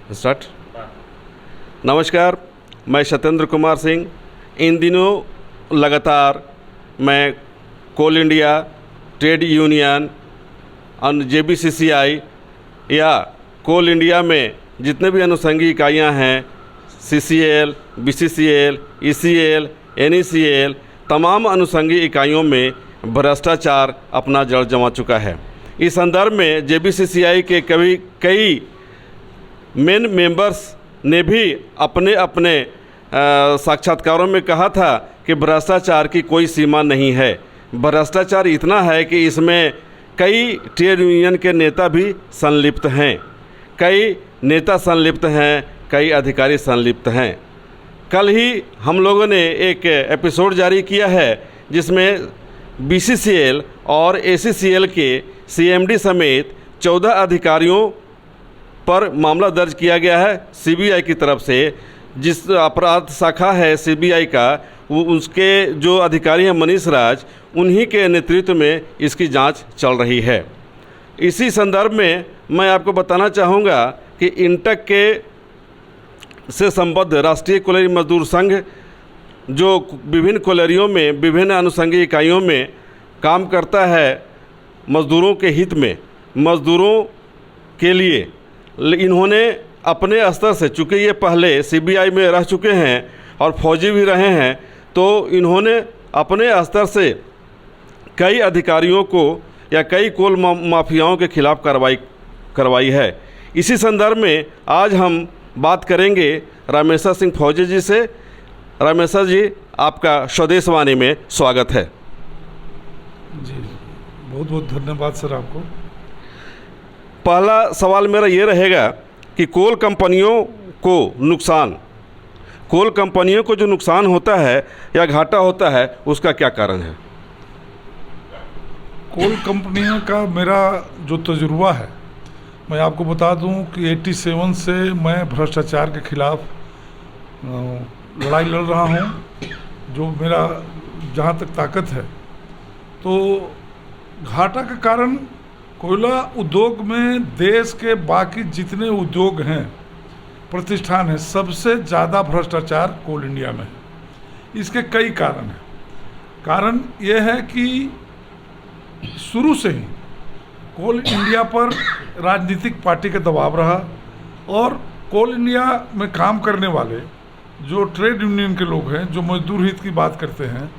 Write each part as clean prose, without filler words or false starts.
Start. नमस्कार, मैं सत्येंद्र कुमार सिंह। इन दिनों लगातार मैं कोल इंडिया, ट्रेड यूनियन और JBCCI या कोल इंडिया में जितने भी अनुषंगी इकाइयां हैं, CCL, BCCL, ECL, NECL, तमाम अनुषंगी इकाइयों में भ्रष्टाचार अपना जड़ जमा चुका है। इस संदर्भ में JBCCI के कई मेन मेंबर्स ने भी अपने अपने साक्षात्कारों में कहा था कि भ्रष्टाचार की कोई सीमा नहीं है। भ्रष्टाचार इतना है कि इसमें कई ट्रेड यूनियन के नेता भी संलिप्त हैं, कई नेता संलिप्त हैं, कई अधिकारी संलिप्त हैं। कल ही हम लोगों ने एक एपिसोड जारी किया है जिसमें BCCL और ACCL के CMD समेत 14 अधिकारियों पर मामला दर्ज किया गया है CBI की तरफ से। जिस अपराध शाखा है CBI का, वो उसके जो अधिकारी हैं मनीष राज, उन्हीं के नेतृत्व में इसकी जांच चल रही है। इसी संदर्भ में मैं आपको बताना चाहूँगा कि इंटक के से संबद्ध राष्ट्रीय कोयलरी मजदूर संघ जो विभिन्न कोयलरियों में, विभिन्न अनुषंगी इकाइयों में काम करता है मज़दूरों के हित में, मज़दूरों के लिए, इन्होंने अपने स्तर से, चूँकि ये पहले CBI में रह चुके हैं और फौजी भी रहे हैं, तो इन्होंने अपने स्तर से कई अधिकारियों को या कई कोल माफियाओं के खिलाफ कार्रवाई करवाई है। इसी संदर्भ में आज हम बात करेंगे रामेश्वर सिंह फौजी जी से। रामेश्वर जी, आपका स्वदेश वाणी में स्वागत है। जी, बहुत बहुत धन्यवाद सर आपको। पहला सवाल मेरा ये रहेगा कि कोल कंपनियों को जो नुकसान होता है या घाटा होता है, उसका क्या कारण है? कोल कंपनियों का मेरा जो तजुर्बा है, मैं आपको बता दूं कि 87 से मैं भ्रष्टाचार के खिलाफ लड़ाई लड़ रहा हूं, जो मेरा जहां तक ताकत है। तो घाटा का कारण कोयला उद्योग में देश के बाकी जितने उद्योग हैं, प्रतिष्ठान हैं, सबसे ज़्यादा भ्रष्टाचार कोल इंडिया में है। इसके कई कारण हैं। कारण ये है कि शुरू से ही कोल इंडिया पर राजनीतिक पार्टी का दबाव रहा और कोल इंडिया में काम करने वाले जो ट्रेड यूनियन के लोग हैं, जो मजदूर हित की बात करते हैं,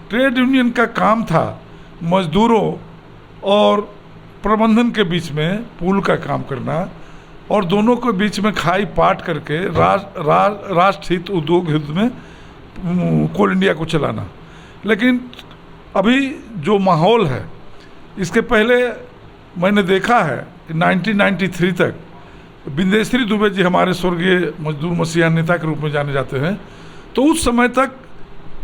ट्रेड यूनियन का काम था मजदूरों और प्रबंधन के बीच में पुल का काम करना और दोनों के बीच में खाई पाट करके राष्ट्र हित, उद्योग हित में कोल इंडिया को चलाना। लेकिन अभी जो माहौल है, इसके पहले मैंने देखा है कि 1993 तक बिंदेश्वरी दुबे जी हमारे स्वर्गीय मजदूर मसीहा नेता के रूप में जाने जाते हैं, तो उस समय तक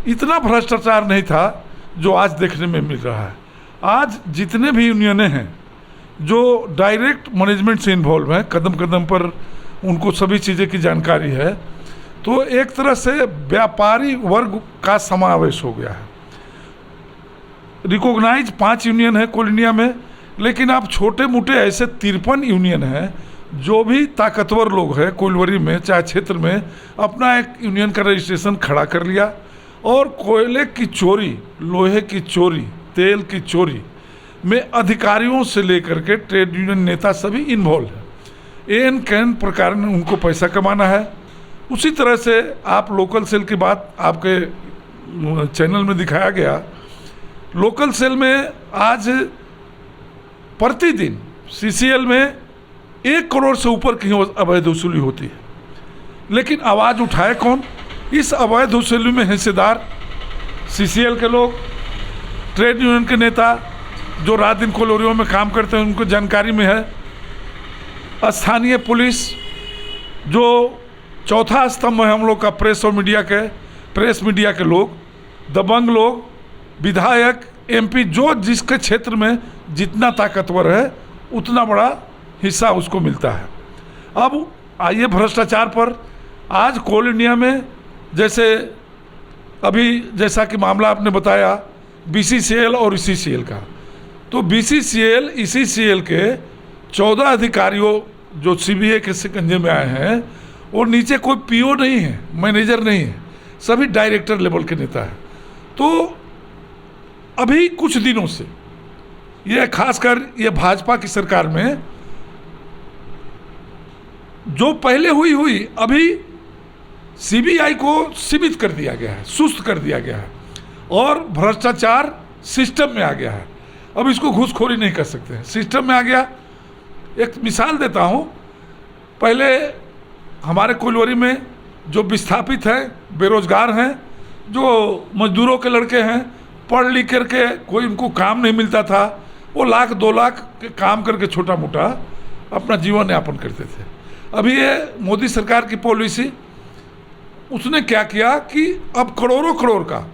इतना भ्रष्टाचार नहीं था जो आज देखने में मिल रहा है। आज जितने भी यूनियनें हैं जो डायरेक्ट मैनेजमेंट से इन्वॉल्व हैं, कदम कदम पर उनको सभी चीज़ें की जानकारी है, तो एक तरह से व्यापारी वर्ग का समावेश हो गया है। रिकॉग्नाइज 5 यूनियन है कोल इंडिया में, लेकिन आप छोटे मोटे ऐसे 53 यूनियन हैं जो भी ताकतवर लोग हैं कोयलवरी में, चाहे क्षेत्र में, अपना एक यूनियन का रजिस्ट्रेशन खड़ा कर लिया और कोयले की चोरी, लोहे की चोरी, तेल की चोरी में अधिकारियों से लेकर के ट्रेड यूनियन नेता सभी इन्वॉल्व हैं। एन कैन प्रकार में उनको पैसा कमाना है। उसी तरह से आप लोकल सेल की बात आपके चैनल में दिखाया गया। लोकल सेल में आज प्रतिदिन CCL में 1 करोड़ से ऊपर की अवैध वसूली होती है, लेकिन आवाज़ उठाए कौन? इस अवैध वसूली में हिस्सेदार CCL के लोग, ट्रेड यूनियन के नेता जो रात दिन कोयलरियों में काम करते हैं, उनको जानकारी में है। स्थानीय पुलिस जो चौथा स्तंभ है हम लोग का, प्रेस मीडिया के लोग, दबंग लोग, विधायक, MP, जो जिसके क्षेत्र में जितना ताकतवर है उतना बड़ा हिस्सा उसको मिलता है। अब आइए भ्रष्टाचार पर। आज कोल इंडिया में जैसा कि मामला आपने बताया BCCL और ECCL का, तो BCCL ECCL के 14 अधिकारियों जो सीबीआई के शिकंजे में आए हैं वो नीचे कोई पीओ नहीं है, मैनेजर नहीं है, सभी डायरेक्टर लेवल के नेता है। तो अभी कुछ दिनों से ये खासकर ये भाजपा की सरकार में जो पहले हुई अभी सीबीआई को सीमित कर दिया गया है, सुस्त कर दिया गया है और भ्रष्टाचार सिस्टम में आ गया है। अब इसको घूसखोरी नहीं कर सकते हैं, सिस्टम में आ गया। एक मिसाल देता हूँ, पहले हमारे कोइलवरी में जो विस्थापित हैं, बेरोजगार हैं, जो मजदूरों के लड़के हैं, पढ़ लिख करके कोई उनको काम नहीं मिलता था, वो 1-2 लाख के काम करके छोटा मोटा अपना जीवन यापन करते थे। अभी ये मोदी सरकार की पॉलिसी, उसने क्या किया कि अब करोड़ों करोड़ का,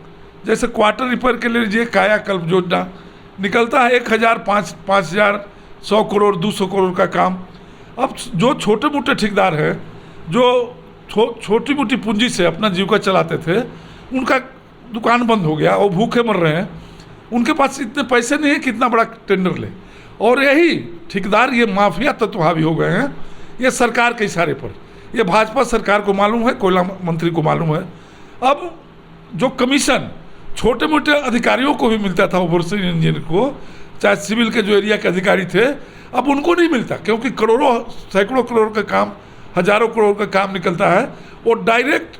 जैसे क्वार्टर रिपेयर के लिए कायाकल्प योजना निकलता है, 1000, 5,000, 100 करोड़, 200 करोड़ का काम। अब जो छोटे मोटे ठेकेदार हैं, जो छोटी मोटी पूंजी से अपना जीविका चलाते थे, उनका दुकान बंद हो गया, वो भूखे मर रहे हैं, उनके पास इतने पैसे नहीं है कि इतना बड़ा टेंडर ले। और यही ठेकेदार, ये माफिया तत्व हावी हो गए हैं, ये सरकार के इशारे पर। ये भाजपा सरकार को मालूम है, कोयला मंत्री को मालूम है। अब जो कमीशन छोटे मोटे अधिकारियों को भी मिलता था, ओवरसीज इंजीनियर को, चाहे सिविल के जो एरिया के अधिकारी थे, अब उनको नहीं मिलता, क्योंकि करोड़ों सैकड़ों करोड़ का काम, हजारों करोड़ का काम निकलता है, वो डायरेक्ट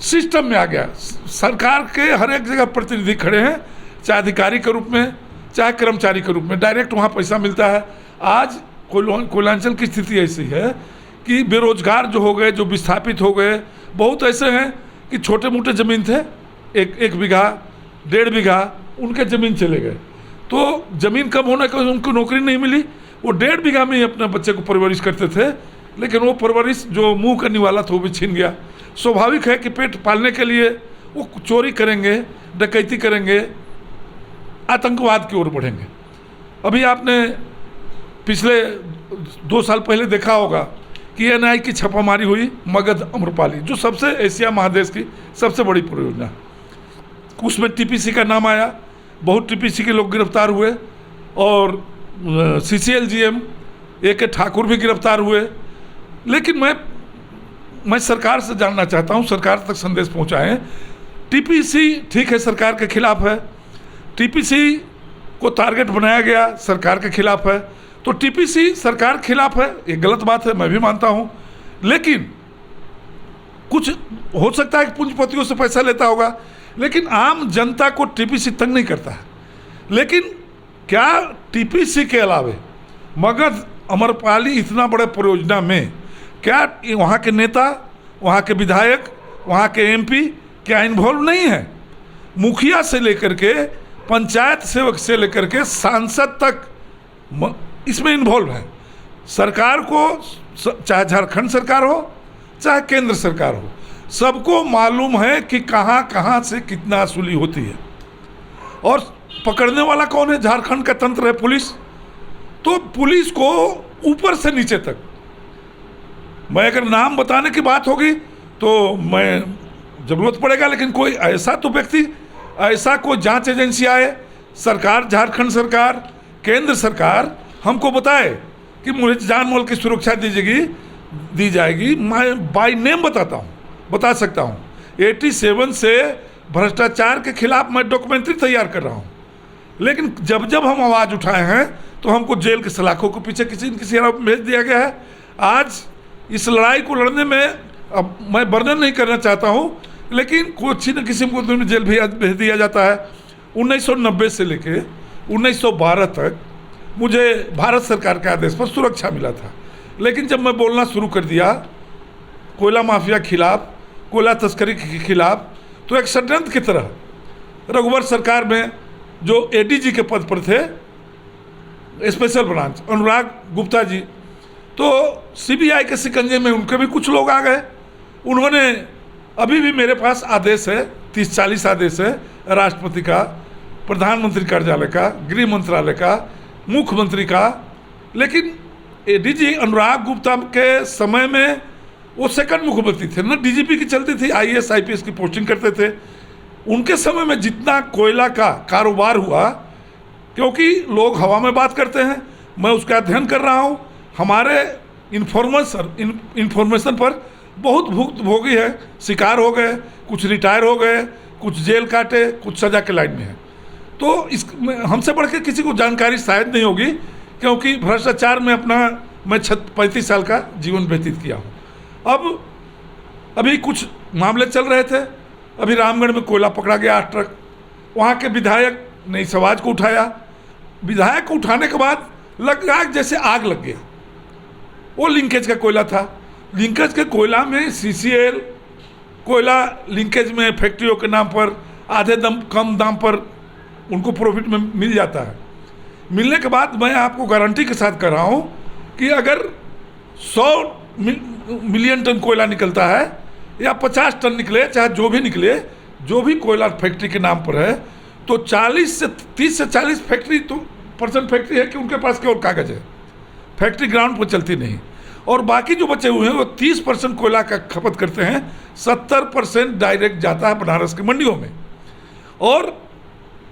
सिस्टम में आ गया। सरकार के हर एक जगह प्रतिनिधि खड़े हैं, चाहे अधिकारी के रूप में, चाहे कर्मचारी के रूप में, डायरेक्ट वहाँ पैसा मिलता है। आज कोयलांचल की स्थिति ऐसी है कि बेरोजगार जो हो गए, जो विस्थापित हो गए, बहुत ऐसे हैं कि छोटे मोटे ज़मीन थे, एक बीघा, 1.5 बीघा, उनके ज़मीन चले गए। तो ज़मीन कम होने का उनको नौकरी नहीं मिली, वो 1.5 बीघा में ही अपने बच्चे को परवरिश करते थे, लेकिन वो परवरिश जो मुंह करने वाला था वो भी छीन गया। स्वाभाविक है कि पेट पालने के लिए वो चोरी करेंगे, डकैती करेंगे, आतंकवाद की ओर बढ़ेंगे। अभी आपने पिछले 2 साल पहले देखा होगा कि एनआई की छापामारी हुई मगध अम्रपाली, जो सबसे एशिया महादेश की सबसे बड़ी परियोजना, उसमें टीपीसी का नाम आया, बहुत टीपीसी के लोग गिरफ्तार हुए और सीसीएल जीएम ए.के. ठाकुर भी गिरफ्तार हुए। लेकिन मैं सरकार से जानना चाहता हूं, सरकार तक संदेश पहुंचाएं। टीपीसी ठीक है, सरकार के खिलाफ है, टीपीसी को टारगेट बनाया गया, सरकार के खिलाफ है, तो टीपीसी सरकार के खिलाफ है, ये गलत बात है, मैं भी मानता हूं। लेकिन कुछ हो सकता है कि पूंजीपतियों से पैसा लेता होगा, लेकिन आम जनता को टीपीसी तंग नहीं करता है। लेकिन क्या टीपीसी के अलावे मगध अमरपाली इतना बड़े परियोजना में क्या वहाँ के नेता, वहाँ के विधायक, वहाँ के एमपी क्या इन्वॉल्व नहीं है? मुखिया से लेकर के पंचायत सेवक से लेकर के सांसद तक इसमें इन्वॉल्व है। सरकार को, चाहे झारखंड सरकार हो चाहे केंद्र सरकार हो, सबको मालूम है कि कहाँ कहाँ से कितना वसूली होती है। और पकड़ने वाला कौन है? झारखंड का तंत्र है, पुलिस। तो पुलिस को ऊपर से नीचे तक, मैं अगर नाम बताने की बात होगी तो मैं ज़रूरत पड़ेगा, लेकिन कोई ऐसा तो व्यक्ति, ऐसा कोई जांच एजेंसी आए, सरकार, झारखंड सरकार, केंद्र सरकार हमको बताए कि मुझे जान माल की सुरक्षा दी जाएगी। मैं बाय नेम बता सकता हूँ। 87 से भ्रष्टाचार के खिलाफ मैं डॉक्यूमेंट्री तैयार कर रहा हूँ, लेकिन जब जब हम आवाज़ उठाए हैं तो हमको जेल के सलाखों के पीछे किसी न किसी तरह भेज दिया गया है। आज इस लड़ाई को लड़ने में, अब मैं वर्णन नहीं करना चाहता हूँ, लेकिन किसी न किसी को जेल भेज दिया जाता है। 1990 से लेके 1912 तक मुझे भारत सरकार के आदेश पर सुरक्षा मिला था, लेकिन जब मैं बोलना शुरू कर दिया कोयला माफिया खिलाफ, कोयला तस्करी के खिलाफ, तो एक षड्यंत्र की तरह रघुवर सरकार में जो एडीजी के पद पर थे, स्पेशल ब्रांच, अनुराग गुप्ता जी, तो सीबीआई के शिकंजे में उनके भी कुछ लोग आ गए। उन्होंने, अभी भी मेरे पास आदेश है, 30-40 आदेश है, राष्ट्रपति का, प्रधानमंत्री कार्यालय का, गृह मंत्रालय का, मुख्यमंत्री का। लेकिन एडीजी अनुराग गुप्ता के समय में वो सेकंड मुख्यमंत्री थे ना, डीजीपी की चलती थी, आईएएस आईपीएस की पोस्टिंग करते थे। उनके समय में जितना कोयला का कारोबार हुआ, क्योंकि लोग हवा में बात करते हैं, मैं उसका अध्ययन कर रहा हूँ। हमारे इन्फॉर्मेशन पर बहुत भुक्तभोगी है, शिकार हो गए, कुछ रिटायर हो गए, कुछ जेल काटे, कुछ सज़ा के लाइन में है। तो इस हमसे बढ़ के किसी को जानकारी शायद नहीं होगी, क्योंकि भ्रष्टाचार में अपना मैं 35 साल का जीवन व्यतीत किया हूँ। अभी कुछ मामले चल रहे थे। अभी रामगढ़ में कोयला पकड़ा गया 8 ट्रक। वहाँ के विधायक ने इस आवाज़ को उठाया। विधायक को उठाने के बाद लग रहा जैसे आग लग गया। वो लिंकेज का कोयला था। लिंकेज के कोयला में CCL कोयला लिंकेज में फैक्ट्रियों के नाम पर आधे कम दाम पर उनको प्रॉफिट में मिल जाता है। मिलने के बाद मैं आपको गारंटी के साथ कह रहा हूँ कि अगर 100 मिलियन टन कोयला निकलता है या 50 टन निकले, चाहे जो भी निकले, जो भी कोयला फैक्ट्री के नाम पर है, तो 30 से 40 परसेंट फैक्ट्री है कि उनके पास केवल कागज है, फैक्ट्री ग्राउंड पर चलती नहीं। और बाकी जो बचे हुए हैं वो 30% कोयला का खपत करते हैं, 70% डायरेक्ट जाता है बनारस की मंडियों में। और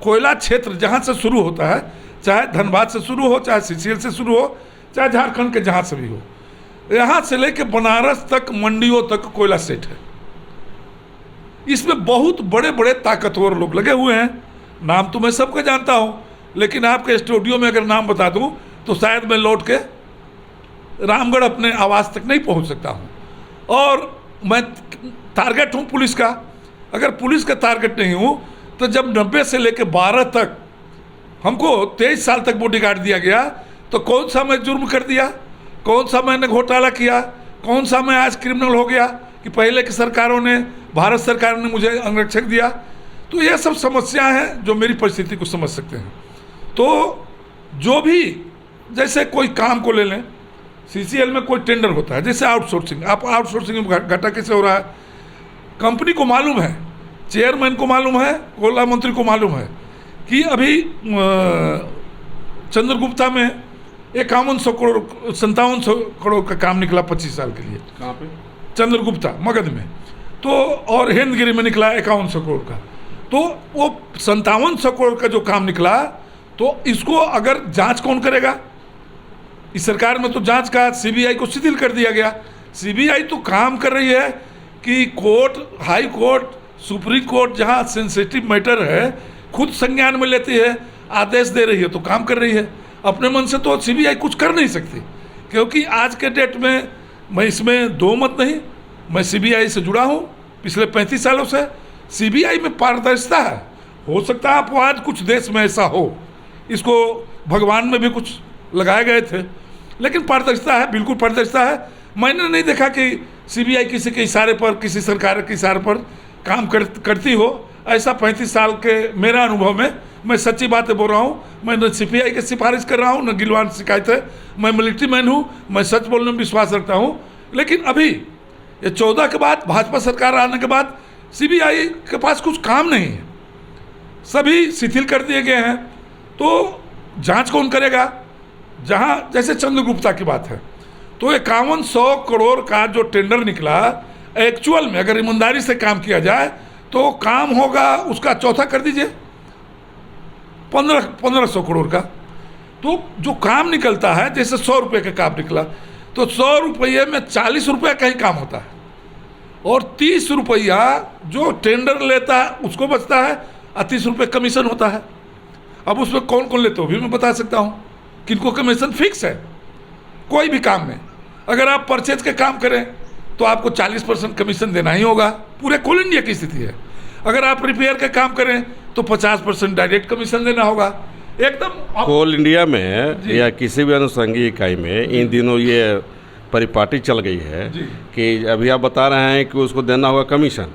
कोयला क्षेत्र जहाँ से शुरू होता है, चाहे धनबाद से शुरू हो, चाहे CCL से शुरू हो, चाहे झारखंड के जहाँ से भी हो, यहाँ से लेके बनारस तक मंडियों तक कोयला सेट है। इसमें बहुत बड़े बड़े ताकतवर लोग लगे हुए हैं। नाम तो मैं सबका जानता हूँ, लेकिन आपके स्टूडियो में अगर नाम बता दूँ तो शायद मैं लौट के रामगढ़ अपने आवास तक नहीं पहुँच सकता हूँ। और मैं टारगेट हूँ पुलिस का। अगर पुलिस का टारगेट नहीं हूँ तो जब 90 से लेकर 12 तक हमको 23 साल तक बॉडीगार्ड दिया गया, तो कौन सा मैं जुर्म कर दिया, कौन सा मैंने घोटाला किया, कौन सा मैं आज क्रिमिनल हो गया कि पहले की सरकारों ने, भारत सरकार ने मुझे अंगरक्षक दिया। तो ये सब समस्याएं हैं जो मेरी परिस्थिति को समझ सकते हैं। तो जो भी, जैसे कोई काम को ले लें, CCL में कोई टेंडर होता है, जैसे आउटसोर्सिंग। आप आउटसोर्सिंग में घाटा कैसे हो रहा है, कंपनी को मालूम है, चेयरमैन को मालूम है, कोयला मंत्री को मालूम है कि अभी चंद्रगुप्ता में 5700 करोड़ का काम निकला 25 साल के लिए। कहाँ पे? चंद्रगुप्ता मगध में। तो और हिंदगिरी में निकला 5100 करोड़ का। तो वो 5700 करोड़ का जो काम निकला, तो इसको अगर जांच कौन करेगा? इस सरकार में तो जांच का CBI को शिथिल कर दिया गया। CBI तो काम कर रही है कि court, high court, supreme court जहां सेंसिटिव मैटर है खुद संज्ञान में लेती है, आदेश दे रही है, तो काम कर रही है। अपने मन से तो CBI कुछ कर नहीं सकती, क्योंकि आज के डेट में मैं इसमें दो मत नहीं, मैं CBI से जुड़ा हूँ पिछले 35 सालों से। CBI में पारदर्शिता है। हो सकता है अपवाद कुछ देश में ऐसा हो, इसको भगवान में भी कुछ लगाए गए थे, लेकिन पारदर्शिता है, बिल्कुल पारदर्शिता है। मैंने नहीं देखा कि CBI किसी के इशारे पर, किसी सरकार के इशारे पर काम करती हो। ऐसा 35 साल के मेरा अनुभव में, मैं सच्ची बातें बोल रहा हूँ। मैं न CPI की सिफारिश कर रहा हूँ, न गिलवान शिकायत है। मैं मिलिट्री मैन हूँ, मैं सच बोलने में विश्वास रखता हूँ। लेकिन अभी ये 14 के बाद, भाजपा सरकार आने के बाद CBI के पास कुछ काम नहीं है, सभी शिथिल कर दिए गए हैं। तो जांच कौन करेगा? जहाँ जैसे चंद्रगुप्ता की बात है, तो 5100 करोड़ का जो टेंडर निकला, एक्चुअल में अगर ईमानदारी से काम किया जाए तो काम होगा उसका चौथा कर दीजिए, 1500 करोड़ का। तो जो काम निकलता है, जैसे 100 रुपये का काम निकला, तो 100 रुपये में 40 रुपया का ही काम होता है, और 30 रुपया जो टेंडर लेता है उसको बचता है, और 30 रुपये कमीशन होता है। अब उसमें कौन कौन लेते हो भी मैं बता सकता हूँ। किनको कमीशन फिक्स है कोई भी काम में। अगर आप परचेज के काम करें तो आपको 40% कमीशन देना ही होगा, पूरे कोल इंडिया की स्थिति है। अगर आप रिपेयर के काम करें तो 50% डायरेक्ट कमीशन देना होगा। एकदम कोल इंडिया में या किसी भी अनुषंगी इकाई में इन दिनों ये परिपाटी चल गई है कि अभी आप बता रहे हैं कि उसको देना होगा कमीशन,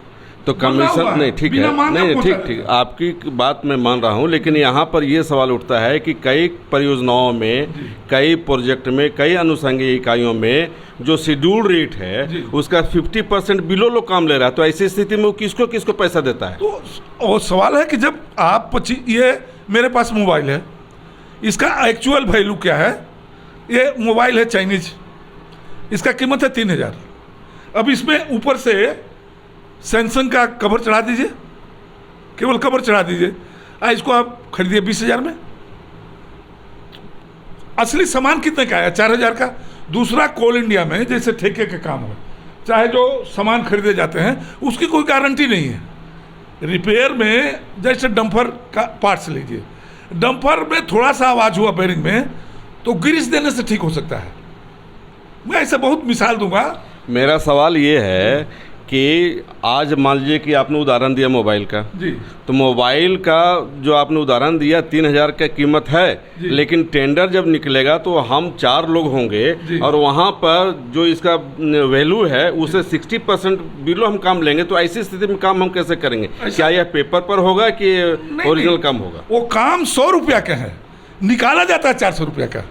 तो कमीशन नहीं, ठीक है, नहीं ठीक, आपकी बात मैं मान रहा हूँ। लेकिन यहाँ पर ये सवाल उठता है कि कई परियोजनाओं में, कई प्रोजेक्ट में, कई अनुषंगी इकाइयों में जो शेड्यूल रेट है उसका 50% बिलो लोग काम ले रहा है, तो ऐसी स्थिति में वो किसको किसको पैसा देता है? तो सवाल है कि जब आप ये मेरे पास मोबाइल है, इसका एक्चुअल वैल्यू क्या है? ये मोबाइल है चाइनीज, इसका कीमत है 3000। अब इसमें ऊपर से सैमसंग का कवर चढ़ा दीजिए, केवल कवर चढ़ा दीजिए, इसको आप खरीदिए 20,000 में। असली सामान कितने का आया? 4,000 का। दूसरा, कोल इंडिया में जैसे ठेके का काम हो, चाहे जो सामान खरीदे जाते हैं उसकी कोई गारंटी नहीं है। रिपेयर में जैसे डंपर का पार्ट्स लीजिए, डंपर में थोड़ा सा आवाज़ हुआ बेरिंग में तो ग्रीस देने से ठीक हो सकता है। मैं ऐसे बहुत मिसाल दूंगा। मेरा सवाल ये है कि आज मान लीजिए कि आपने उदाहरण दिया मोबाइल का, जी, तो मोबाइल का जो आपने उदाहरण दिया 3,000 का कीमत है, लेकिन टेंडर जब निकलेगा तो हम 4 लोग होंगे और वहाँ पर जो इसका वैल्यू है उसे 60% बिलो हम काम लेंगे, तो ऐसी स्थिति में काम हम कैसे करेंगे? क्या यह पेपर पर होगा कि ओरिजिनल काम होगा? वो काम 100 रुपया का है, निकाला जाता है 400 रुपया का।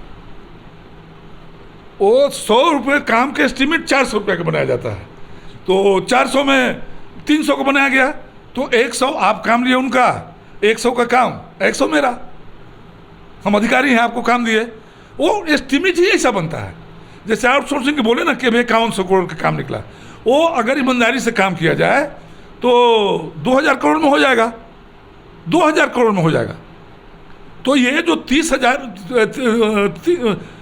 वो 100 रुपये काम के एस्टीमेट 400 रुपया का बनाया जाता है, तो 400 में 300 को बनाया गया, तो 100 आप काम लिए उनका, 100 का काम, 100 मेरा। हम अधिकारी हैं, आपको काम दिए। वो एस्टीमेट ही ऐसा बनता है। जैसे आउटसोर्सिंग के बोले ना कि भाई 5100 करोड़ का काम निकला, वो अगर ईमानदारी से काम किया जाए तो 2000 करोड़ में हो जाएगा, 2000 करोड़ में हो जाएगा। तो ये जो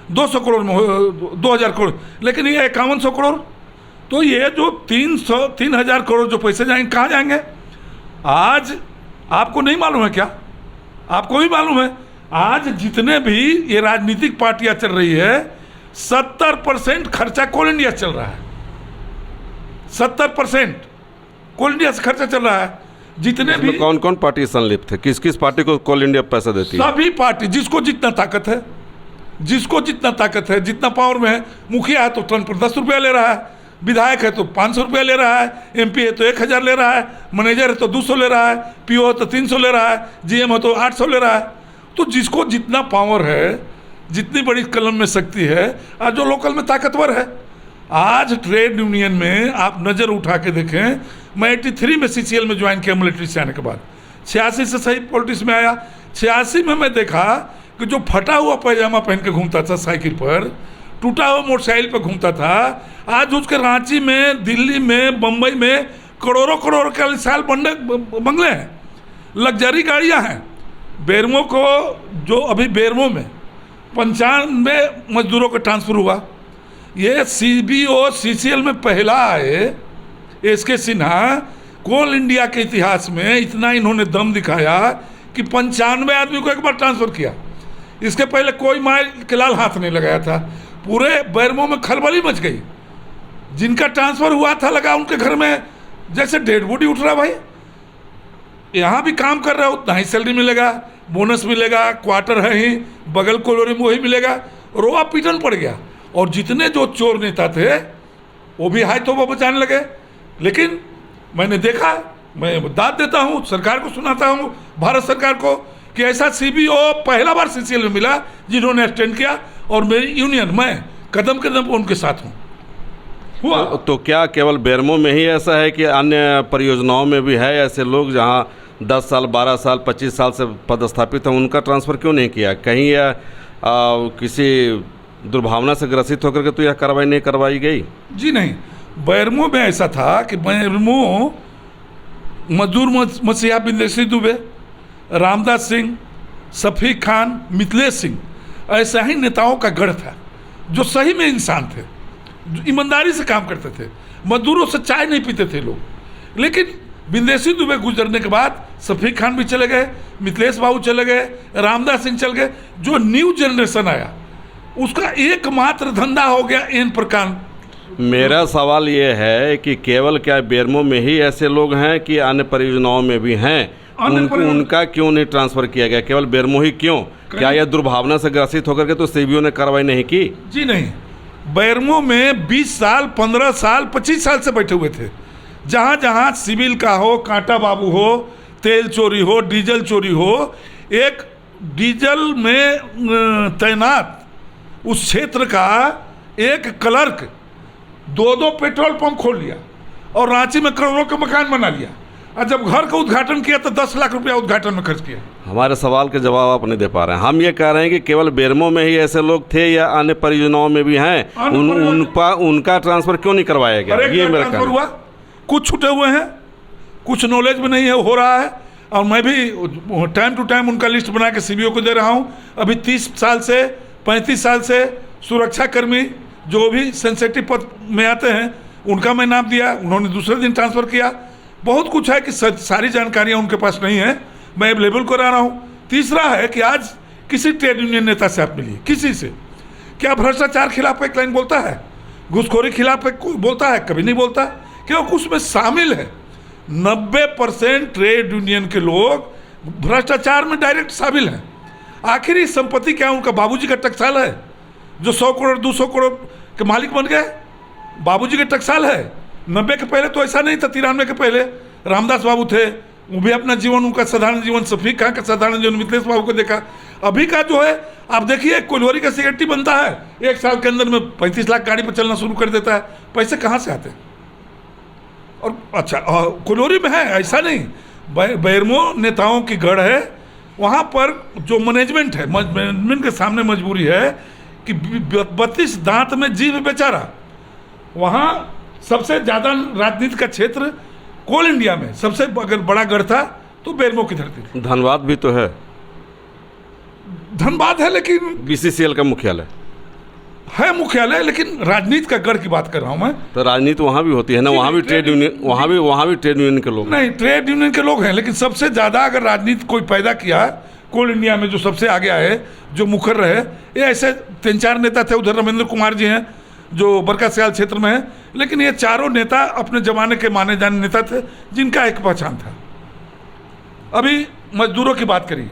200 करोड़ में 2000 करोड़, लेकिन ये 5100 करोड़, तो ये जो 3,000 करोड़ जो पैसे जाएंगे कहाँ जाएंगे? आज आपको नहीं मालूम है क्या? आपको भी मालूम है, आज जितने भी ये राजनीतिक पार्टियां चल रही है 70% खर्चा कोल इंडिया चल रहा है। 70% कोल इंडिया से खर्चा चल रहा है। जितने भी कौन कौन पार्टी संलिप्त है? किस किस पार्टी को कोल इंडिया पैसा देती है? सभी पार्टी, जिसको जितना ताकत है, जिसको जितना ताकत है, जितना पावर में है। मुखिया है तो टन पर 10 रुपया ले रहा है, विधायक है तो 500 रुपया ले रहा है, MP है तो 1000 ले रहा है, मैनेजर है तो 200 ले रहा है, PO है तो 300 ले रहा है, GM है तो 800 ले रहा है। तो जिसको जितना पावर है, जितनी बड़ी कलम में शक्ति है, आज जो लोकल में ताकतवर है। आज ट्रेड यूनियन में आप नज़र उठा के देखें, मैं 83 में CCL में ज्वाइन किया मिलिट्री से आने के बाद, 86 से सही पॉलिटिक्स में आया। 86 में मैं देखा कि जो फटा हुआ पैजामा पहन के घूमता था साइकिल पर, टूटा हुआ मोटरसाइकिल पर घूमता था, आज उसके रांची में, दिल्ली में, बम्बई में करोड़ों करोड़ के विशाल बंगले हैं, लग्जरी गाड़ियां हैं। बेरमो को, जो अभी बेरमो में 95 मजदूरों का ट्रांसफ़र हुआ, ये CBO CCL में पहला आए। SK सिन्हा, कोल इंडिया के इतिहास में इतना इन्होंने दम दिखाया कि 95 आदमी को एक बार ट्रांसफ़र किया। इसके पहले कोई माल के लाल हाथ नहीं लगाया था। पूरे बेरमो में खलबली मच गई। जिनका ट्रांसफ़र हुआ था लगा उनके घर में जैसे डेड बॉडी उठ रहा। भाई यहाँ भी काम कर रहा है, उतना ही सैलरी मिलेगा, बोनस मिलेगा, क्वार्टर है ही, बगल कॉलोनी में वही मिलेगा। रोआ पीटन पड़ गया। और जितने जो चोर नेता थे वो भी हाय तौबा बचाने लगे। लेकिन मैंने देखा, मैं दाद देता हूँ, सरकार को सुनाता हूँ, भारत सरकार को, कि ऐसा CBO पहला बार CCL में मिला जिन्होंने एक्सटेंड किया। और मेरी यूनियन, मैं कदम कदम पर उनके साथ हूँ। तो क्या केवल बेरमो में ही ऐसा है कि अन्य परियोजनाओं में भी है ऐसे लोग जहाँ 10 साल, 12 साल, 25 साल से पदस्थापित हैं, उनका ट्रांसफ़र क्यों नहीं किया? कहीं यह किसी दुर्भावना से ग्रसित होकर के तो यह कार्रवाई नहीं करवाई गई? जी नहीं, बेरमो में ऐसा था कि बेरमो मजदूर मसीहा बिंदेसी दुबे, रामदास सिंह, शफीक खान, मिथिलेश सिंह, ऐसा ही नेताओं का गढ़ था जो सही में इंसान थे, जो ईमानदारी से काम करते थे। मजदूरों से चाय नहीं पीते थे लोग। लेकिन बिंदेसी दुबे गुजरने के बाद शफीक खान भी चले गए, मिथिलेश बाबू चले गए, रामदास सिंह चले गए। जो न्यू जनरेशन आया उसका एकमात्र धंधा हो गया एन प्रकार। मेरा सवाल ये है कि केवल क्या बेरमो में ही ऐसे लोग हैं कि अन्य परियोजनाओं में भी हैं? उनका क्यों नहीं ट्रांसफ़र किया गया? केवल बेरमो ही क्यों? क्या यह दुर्भावना से ग्रसित होकर के तो CBO ने कार्रवाई नहीं की? जी नहीं, बेरमो में 20 साल, 15 साल, 25 साल से बैठे हुए थे। जहाँ जहाँ सिविल का हो, कांटा बाबू हो, तेल चोरी हो, डीजल चोरी हो, एक डीजल में तैनात उस क्षेत्र का एक क्लर्क 2-2 पेट्रोल पंप खोल लिया और रांची में करोड़ों का मकान बना लिया। और जब घर का उद्घाटन किया तो 10 लाख रुपया उद्घाटन में खर्च किया। हमारे सवाल के जवाब आप नहीं दे पा रहे हैं। हम ये कह रहे हैं कि केवल बेरमो में ही ऐसे लोग थे या अन्य परियोजनाओं में भी हैं? उनका ट्रांसफ़र क्यों नहीं करवाया गया? ये मेरा ट्रांसफर हुआ, कुछ छूटे हुए हैं, कुछ नॉलेज में नहीं है, हो रहा है। और मैं भी टाइम टू टाइम उनका लिस्ट बना के CBO को दे रहा हूँ। अभी 30 साल से 35 साल से सुरक्षाकर्मी जो भी सेंसिटिव पद में आते हैं उनका मैं नाम दिया, उन्होंने दूसरे दिन ट्रांसफ़र किया। बहुत कुछ है कि सारी जानकारियाँ उनके पास नहीं है, मैं अवेलेबल करा रहा हूँ। तीसरा है कि आज किसी ट्रेड यूनियन नेता से आप मिलिए, किसी से, क्या भ्रष्टाचार खिलाफ एक लाइन बोलता है? घूसखोरी खिलाफ एक बोलता है? कभी नहीं बोलता, क्योंकि उसमें शामिल है 90% ट्रेड यूनियन के लोग भ्रष्टाचार में डायरेक्ट शामिल हैं। आखिरी संपत्ति क्या उनका? बाबूजी का टकसाल है जो 100 करोड़ 200 करोड़ के मालिक बन गए, बाबूजी के टकसाल है। 90 के पहले तो ऐसा नहीं था, 93 के पहले रामदास बाबू थे, वो भी अपना जीवन, उनका साधारण जीवन, शफीक खान का साधारण जीवन, मिथिलेश बाबू को देखा। अभी का जो है आप देखिए, कोल्हारी का सेक्रेटरी बनता है, 1 साल के अंदर में 35 लाख गाड़ी पर चलना शुरू कर देता है। पैसे कहाँ से आते हैं? और अच्छा कोल्हारी में है ऐसा नहीं, बैरमो नेताओं की गढ़ है, वहाँ पर जो मैनेजमेंट है, मैनेजमेंट के सामने मजबूरी है कि 32 दांत में जीव बेचारा। वहाँ सबसे ज़्यादा राजनीति का क्षेत्र कोल इंडिया में सबसे अगर बड़ा गढ़ था तो बैरमो की धरती थी। धनबाद भी तो है, धनबाद है, लेकिन BCCL का मुख्यालय है, मुख्यालय, लेकिन राजनीति का गढ़ की बात कर रहा हूँ मैं। तो राजनीति वहाँ भी होती है ना, वहाँ भी ट्रेड यूनियन, वहाँ भी ट्रेड यूनियन के लोग नहीं, ट्रेड यूनियन के लोग हैं, लेकिन सबसे ज़्यादा अगर राजनीति कोई पैदा किया कोल इंडिया में, जो सबसे आगे आए, जो मुखर रहे, ये ऐसे 3-4 नेता थे। उधर रमेंद्र कुमार जी हैं जो बरका सयाल क्षेत्र में है, लेकिन ये चारों नेता अपने ज़माने के माने जाने नेता थे जिनका एक पहचान था। अभी मजदूरों की बात करिए,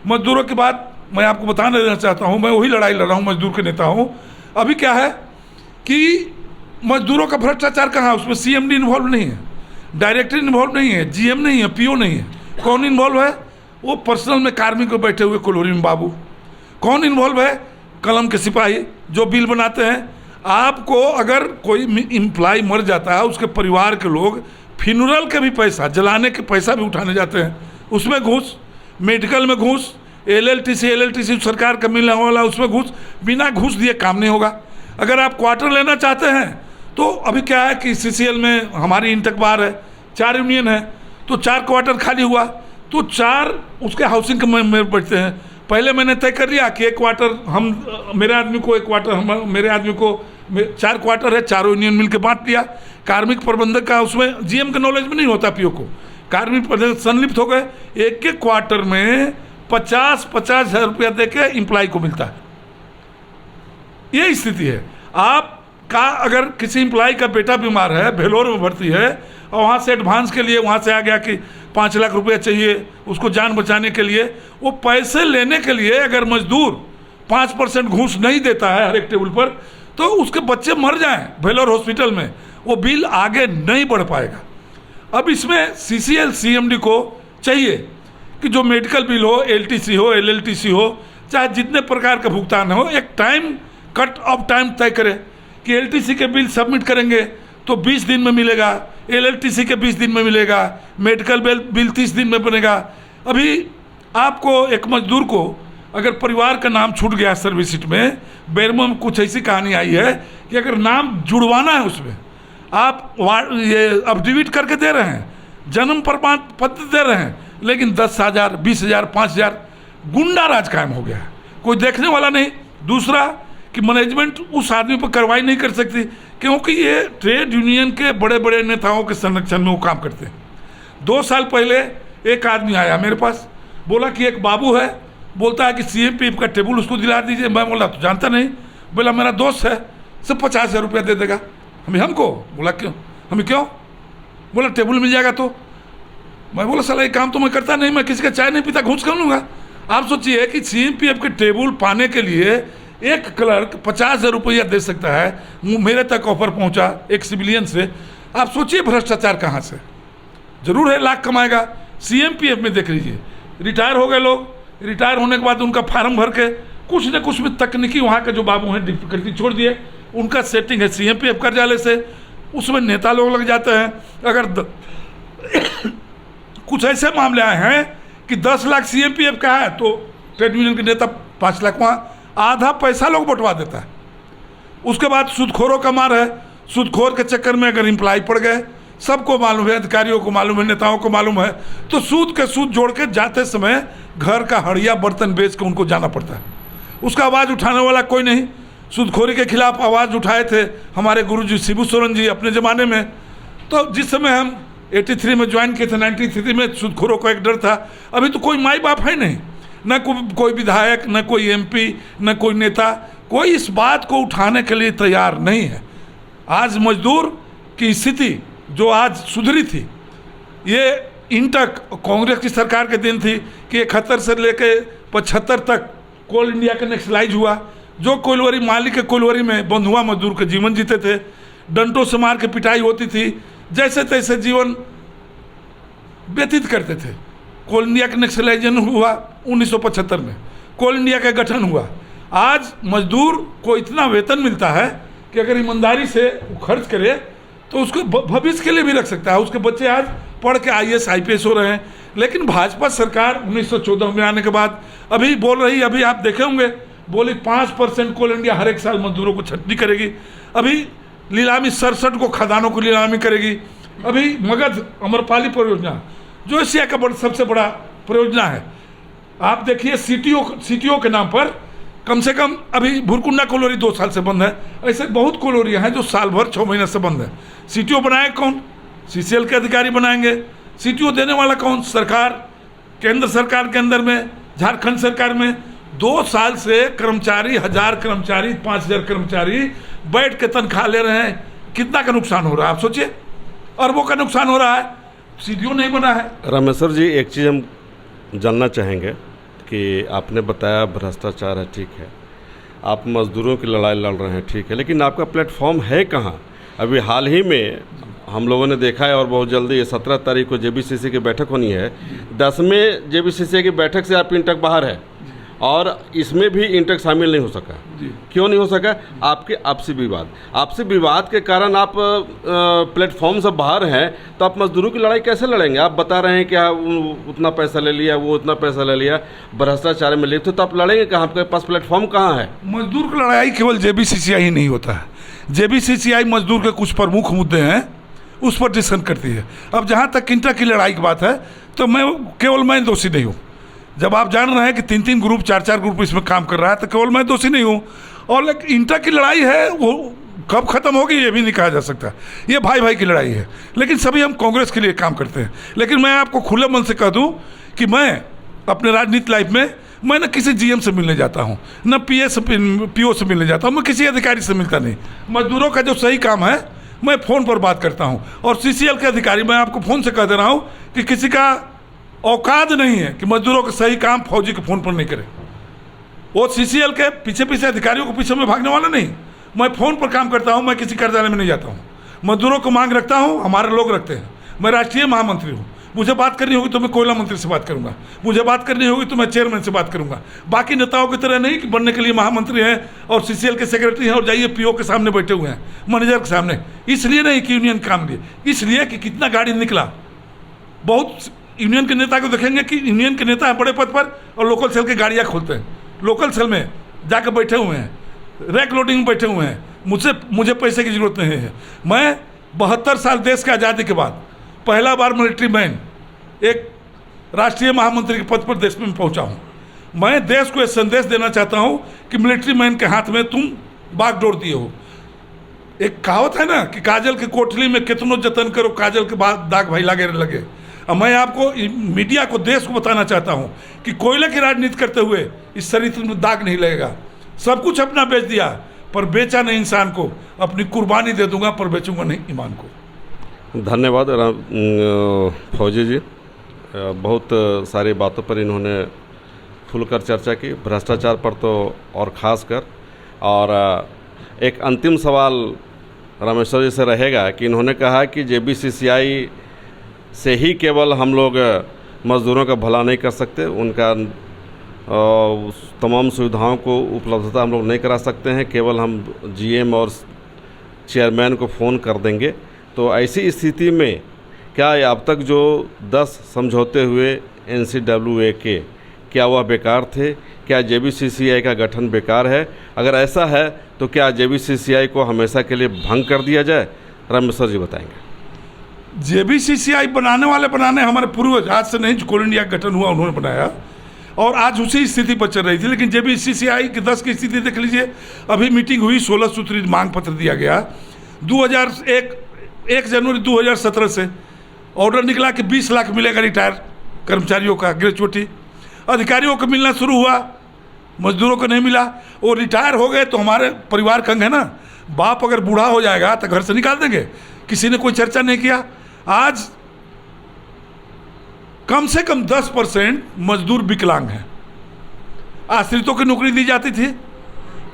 मजदूरों की बात मैं आपको बता देना चाहता हूँ, मैं वही लड़ाई लड़ रहा हूँ, मजदूर के नेता हूँ। अभी क्या है कि मजदूरों का भ्रष्टाचार कहाँ? उसमें CMD इन्वॉल्व नहीं है, डायरेक्टर इन्वॉल्व नहीं है, GM नहीं है, PO नहीं है। कौन इन्वॉल्व है? वो पर्सनल में कार्मिक को बैठे हुए कोल्हारी में बाबू। कौन इन्वॉल्व है? कलम के सिपाही जो बिल बनाते हैं। आपको अगर कोई एम्प्लॉय मर जाता है, उसके परिवार के लोग फ्यूनरल के भी पैसा, जलाने के पैसा भी उठाने जाते हैं, उसमें घूस, मेडिकल में घूस, LLTC सरकार का मिलने वाला उसमें घूस। बिना घूस दिए काम नहीं होगा। अगर आप क्वार्टर लेना चाहते हैं तो अभी क्या है कि CCL में हमारी इंटक बार है, 4 यूनियन है, तो 4 क्वार्टर खाली हुआ तो 4 उसके हाउसिंग के में बैठते हैं। पहले मैंने तय कर लिया कि 1 क्वार्टर हम, मेरे आदमी को 1 क्वार्टर, हम मेरे आदमी को 4 क्वार्टर है, 4 यूनियन मिलकर बांट लिया। कार्मिक प्रबंधक का उसमें GM का नॉलेज भी नहीं होता, PO को। कार्मिक प्रबंधक संलिप्त हो गए, एक क्वार्टर में 50-50 हज़ार रुपया दे के एम्प्लॉय को मिलता है। ये स्थिति है। आपका अगर किसी एम्प्लॉय का बेटा बीमार है, भेलोर में भर्ती है, और वहाँ से एडवांस के लिए वहाँ से आ गया कि 5 लाख रुपया चाहिए उसको जान बचाने के लिए, वो पैसे लेने के लिए अगर मजदूर 5% घूस नहीं देता है हर एक टेबल पर, तो उसके बच्चे मर जाएं भेलोर हॉस्पिटल में, वो बिल आगे नहीं बढ़ पाएगा। अब इसमें CCL CMD को चाहिए कि जो मेडिकल बिल हो, LTC हो, LLTC हो, चाहे जितने प्रकार का भुगतान हो, एक टाइम कट ऑफ टाइम तय करे कि LTC के बिल सबमिट करेंगे तो 20 दिन में मिलेगा, LLTC के 20 दिन में मिलेगा, मेडिकल बिल 30 दिन में बनेगा। अभी आपको एक मजदूर को अगर परिवार का नाम छूट गया सर्विस शीट में, बैरमो में कुछ ऐसी कहानी आई है कि अगर नाम जुड़वाना है उसमें, आप ये अफिडेविट करके दे रहे हैं, जन्म प्रमाण पत्र दे रहे हैं, लेकिन 10,000, 20,000, 5,000 गुंडा राज कायम हो गया है, कोई देखने वाला नहीं। दूसरा कि मैनेजमेंट उस आदमी पर कार्रवाई नहीं कर सकती, क्योंकि ये ट्रेड यूनियन के बड़े बड़े नेताओं के संरक्षण में वो काम करते हैं। 2 साल पहले एक आदमी आया मेरे पास, बोला कि एक बाबू है, बोलता है कि CMPF का टेबल उसको दिला दीजिए। मैं बोला तो जानता नहीं, बोला मेरा दोस्त है, सब 50,000 रुपया दे देगा। हमको बोला क्यों? हमें क्यों? बोला टेबल मिल जाएगा तो। मैं बोला साला ये काम तो मैं करता नहीं, मैं किसी का चाय नहीं पीता, घूस क्यों लूँगा? आप सोचिए कि CMPF के टेबल पाने के लिए एक क्लर्क 50,000 रुपया दे सकता है, मेरे तक ऑफर पहुंचा एक सिविलियन से। आप सोचिए भ्रष्टाचार कहाँ से? जरूर है लाख कमाएगा। CMPF में देख लीजिए, रिटायर हो गए लोग, रिटायर होने के बाद उनका फार्म भर के कुछ न कुछ में तकनीकी वहाँ के जो बाबू हैं डिफिकल्टी छोड़ दिए, उनका सेटिंग है CMPF कार्यालय से, उसमें नेता लोग लग जाते हैं। अगर कुछ ऐसे मामले आए हैं कि 10 लाख CMPF का है तो ट्रेड यूनियन के नेता 5 लाख, वहाँ आधा पैसा लोग बंटवा देता है। उसके बाद सूदखोरों का मार है, सूदखोर के चक्कर में अगर एम्प्लॉय पड़ गए, सबको मालूम है, अधिकारियों को मालूम है, नेताओं को मालूम है, तो सूद के सूद जोड़ के जाते समय घर का हड़िया बर्तन बेच के उनको जाना पड़ता है। उसका आवाज़ उठाने वाला कोई नहीं। सूदखोरी के खिलाफ आवाज़ उठाए थे हमारे गुरुजी शिबू सोरेन जी अपने ज़माने में। तो जिस समय हम 83 में ज्वाइन किए थे, 93 में सूदखोरों का एक डर था। अभी तो कोई माई बाप है नहीं, न कोई विधायक, न कोई MP, न कोई नेता, कोई इस बात को उठाने के लिए तैयार नहीं है। आज मजदूर की स्थिति जो आज सुधरी थी, ये इन तक कांग्रेस की सरकार के दिन थी कि 71 से लेकर 75 तक कोल इंडिया का नेशनलाइज हुआ। जो कोयलवरी मालिक के कोयलवरी में बंधुआ मजदूर के जीवन जीते थे, डंटों से मार के पिटाई होती थी, जैसे तैसे जीवन व्यतीत करते थे। कोल इंडिया का नेशनलाइजेशन हुआ 1975 में, कोल इंडिया का गठन हुआ। आज मजदूर को इतना वेतन मिलता है कि अगर ईमानदारी से खर्च करे तो उसको भविष्य के लिए भी रख सकता है। उसके बच्चे आज पढ़ के IAS IPS हो रहे हैं। लेकिन भाजपा सरकार 1914 में आने के बाद अभी बोल रही, अभी आप देखे होंगे, बोली 5% कोल इंडिया हर एक साल मजदूरों को छटनी करेगी। अभी नीलामी 67 को खदानों को नीलामी करेगी। अभी मगध अमरपाली परियोजना जो एशिया का सबसे बड़ा परियोजना है, आप देखिए CTO के नाम पर कम से कम अभी भुरकुंडा कोलोरी 2 साल से बंद है। ऐसे बहुत कोलोरियाँ हैं जो साल भर 6 महीने से बंद है। CTO बनाए कौन? CCL के अधिकारी बनाएंगे। CTO देने वाला कौन? सरकार। केंद्र सरकार के अंदर में, झारखंड सरकार में 2 साल से कर्मचारी, 1000 कर्मचारी, 5000 कर्मचारी बैठ के तनख्वाह ले रहे हैं। कितना का नुकसान हो रहा है आप सोचिए, अरबों का नुकसान हो रहा है। CTO नहीं बना है। रामेश्वर जी, एक चीज़ हम जानना चाहेंगे कि आपने बताया भ्रष्टाचार है, ठीक है, आप मजदूरों की लड़ाई लड़ रहे हैं, ठीक है, लेकिन आपका प्लेटफॉर्म है कहाँ? अभी हाल ही में हम लोगों ने देखा है और बहुत जल्दी 17 तारीख को JBCC की बैठक होनी है। 10वें JBCC की बैठक से आप इंटक बाहर है और इसमें भी इंटक शामिल नहीं हो सका। क्यों नहीं हो सका? आपके आपसी विवाद के कारण आप प्लेटफॉर्म से बाहर हैं, तो आप मजदूरों की लड़ाई कैसे लड़ेंगे? आप बता रहे हैं कि उतना पैसा ले लिया, वो उतना पैसा ले लिया, भ्रष्टाचार में लिप्त, तो आप लड़ेंगे कहाँ? आपके पास प्लेटफॉर्म कहाँ है? मजदूर की लड़ाई केवल JBCCI ही नहीं होता है। JBCCI मजदूर के कुछ प्रमुख मुद्दे हैं, उस पर डिस्कशन करती है। अब जहाँ तक इंटक की लड़ाई की बात है, तो केवल मैं दोषी नहीं हूँ। जब आप जान रहे हैं कि 3-3 ग्रुप, 4-4 ग्रुप इसमें काम कर रहा है, तो केवल मैं दोषी नहीं हूँ। और लेकिन इंटक की लड़ाई है, वो कब ख़त्म होगी ये भी नहीं कहा जा सकता। ये भाई भाई की लड़ाई है, लेकिन सभी हम कांग्रेस के लिए काम करते हैं। लेकिन मैं आपको खुले मन से कह दूँ कि मैं अपने राजनीतिक लाइफ में मैं न किसी GM से मिलने जाता हूँ, न PO से मिलने जाता हूँ, मैं किसी अधिकारी से मिलता नहीं। मजदूरों का जो सही काम है मैं फ़ोन पर बात करता हूँ। और CCL के अधिकारी, मैं आपको फ़ोन से कह दे रहा हूँ कि किसी का औकात नहीं है कि मजदूरों का सही काम फौजी के फ़ोन पर नहीं करे। वो CCL के पीछे अधिकारियों को पीछे में भागने वाला नहीं। मैं फ़ोन पर काम करता हूँ, मैं किसी कार्यालय में नहीं जाता हूँ। मजदूरों को मांग रखता हूँ, हमारे लोग रखते हैं। मैं राष्ट्रीय महामंत्री हूँ, मुझे बात करनी होगी तो मैं कोयला मंत्री से बात करूंगा, मुझे बात करनी होगी तो मैं चेयरमैन से बात करूंगा। बाकी नेताओं की तरह नहीं कि बनने के लिए महामंत्री हैं और CCL के सेक्रेटरी हैं और जाइए PO के सामने बैठे हुए हैं, मैनेजर के सामने। इसलिए नहीं कि यूनियन काम लिए, इसलिए कि कितना गाड़ी निकला। बहुत यूनियन के नेता को देखेंगे कि यूनियन के नेता बड़े पद पर और लोकल सेल की गाड़ियाँ खोलते हैं, लोकल सेल में जाकर बैठे हुए हैं, रैक लोडिंग में बैठे हुए हैं। मुझे पैसे की ज़रूरत नहीं है। मैं 72 साल देश की आज़ादी के बाद पहला बार मिलिट्री मैन एक राष्ट्रीय महामंत्री के पद पर देश में पहुंचा हूं। मैं देश को यह संदेश देना चाहता हूं कि मिलिट्री मैन के हाथ में तुम बागडोर दिए हो। एक कहावत है ना कि काजल की कोठली में कितनो जतन करो, काजल के बाद दाग भाई लगे। अब मैं आपको मीडिया को, देश को बताना चाहता हूं कि कोयले की राजनीति करते हुए इस शरीर में दाग नहीं लगेगा। सब कुछ अपना बेच दिया पर बेचा नहीं इंसान को। अपनी कुर्बानी दे दूंगा पर बेचूंगा नहीं ईमान को। धन्यवाद फौजी जी, बहुत सारी बातों पर इन्होंने खुलकर चर्चा की, भ्रष्टाचार पर तो और ख़ास कर। और एक अंतिम सवाल रामेश्वर जी से रहेगा कि इन्होंने कहा कि JBCCI से ही केवल हम लोग मज़दूरों का भला नहीं कर सकते, उनका तमाम सुविधाओं को उपलब्धता हम लोग नहीं करा सकते हैं, केवल हम GM और चेयरमैन को फ़ोन कर देंगे। तो ऐसी स्थिति में क्या अब तक जो 10 समझौते हुए NCWA के, क्या वह बेकार थे? क्या JBCCI का गठन बेकार है? अगर ऐसा है तो क्या JBCCI को हमेशा के लिए भंग कर दिया जाए? रामेश्वर जी बताएंगे। JBCCI बनाने हमारे पूर्वज, आज से नहीं, जो कोल इंडिया का गठन हुआ उन्होंने बनाया। और आज उसी स्थिति पर चल रही थी। लेकिन जब CCI की 10 की स्थिति देख लीजिए, अभी मीटिंग हुई, 16 सूत्री मांग पत्र दिया गया 1 जनवरी 2017 से ऑर्डर निकला कि 20 लाख मिलेगा रिटायर कर्मचारियों का ग्रेचुइटी। अधिकारियों को मिलना शुरू हुआ, मजदूरों को नहीं मिला। वो रिटायर हो गए तो हमारे परिवार का अंग है ना, बाप अगर बूढ़ा हो जाएगा तो घर से निकाल देंगे, किसी ने कोई चर्चा नहीं किया। आज कम से कम 10% मजदूर विकलांग हैं। आश्रितों की नौकरी दी जाती थी,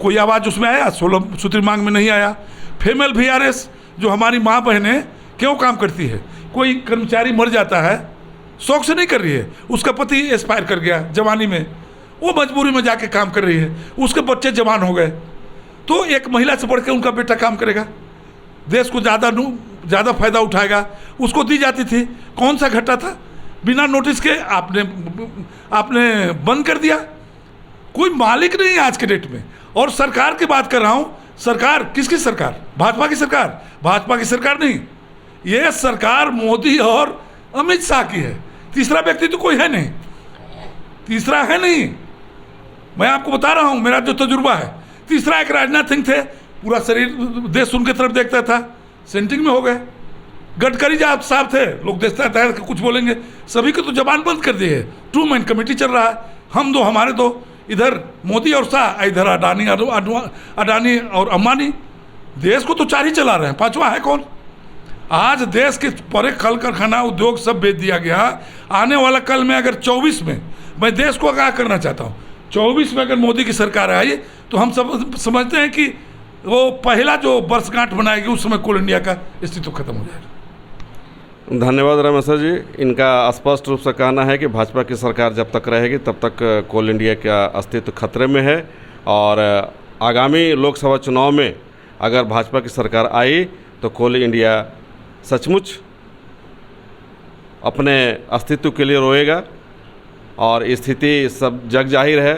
कोई आवाज़ उसमें आया? 16 सूत्री मांग में नहीं आया। फीमेल VRS जो हमारी माँ बहनें क्यों काम करती है, कोई कर्मचारी मर जाता है, शौक से नहीं कर रही है, उसका पति एक्सपायर कर गया जवानी में, वो मजबूरी में जाके काम कर रही है, उसके बच्चे जवान हो गए, तो एक महिला से बढ़ के उनका बेटा काम करेगा, देश को ज़्यादा फायदा उठाएगा, उसको दी जाती थी। कौन सा घटा था? बिना नोटिस के आपने बंद कर दिया। कोई मालिक नहीं है आज के डेट में। और सरकार की बात कर रहा हूँ, सरकार किसकी सरकार? भाजपा की सरकार? भाजपा की सरकार नहीं, ये सरकार मोदी और अमित शाह की है। तीसरा व्यक्ति तो कोई है नहीं, तीसरा है नहीं। मैं आपको बता रहा हूँ, मेरा जो तजुर्बा है। तीसरा एक राजनाथ सिंह थे, पूरा शरीर देश उनके तरफ देखता था, सेंटिंग में हो गए। गडकरी साहब थे, लोग देखता था कि कुछ बोलेंगे, सभी को तो जबान बंद कर दी है। 2 मैन कमेटी चल रहा है, हम दो हमारे दो, इधर मोदी और शाह, इधर अडानी और अंबानी। देश को तो 4 ही चला रहे हैं, 5वां है कौन? आज देश के बड़े कल कारखाना उद्योग सब बेच दिया गया। आने वाला कल में अगर 24 में, मैं देश को आगाह करना चाहता हूँ, 24 में अगर मोदी की सरकार आई तो हम सब समझते हैं कि वो पहला जो वर्षगांठ बनाएगी उस समय कोल इंडिया का अस्तित्व खत्म हो जाएगा। धन्यवाद रामेश्वर जी। इनका स्पष्ट रूप से कहना है कि भाजपा की सरकार जब तक रहेगी तब तक कोल इंडिया का अस्तित्व खतरे में है, और आगामी लोकसभा चुनाव में अगर भाजपा की सरकार आई तो कोल इंडिया सचमुच अपने अस्तित्व के लिए रोएगा। और स्थिति सब जग जाहिर है,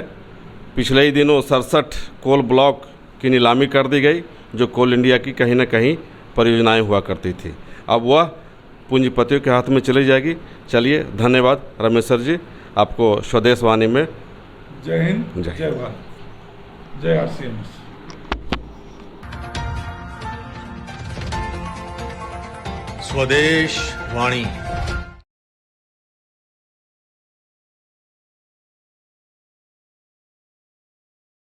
पिछले ही दिनों 67 कोल ब्लॉक की नीलामी कर दी गई, जो कोल इंडिया की कहीं ना कहीं परियोजनाएं हुआ करती थी, अब वह पूंजीपतियों के हाथ में चली जाएगी। चलिए, धन्यवाद रामेश्वर जी, आपको स्वदेश वाणी में जय हिंद, जय भारत, जय RCM। स्वदेश वाणी।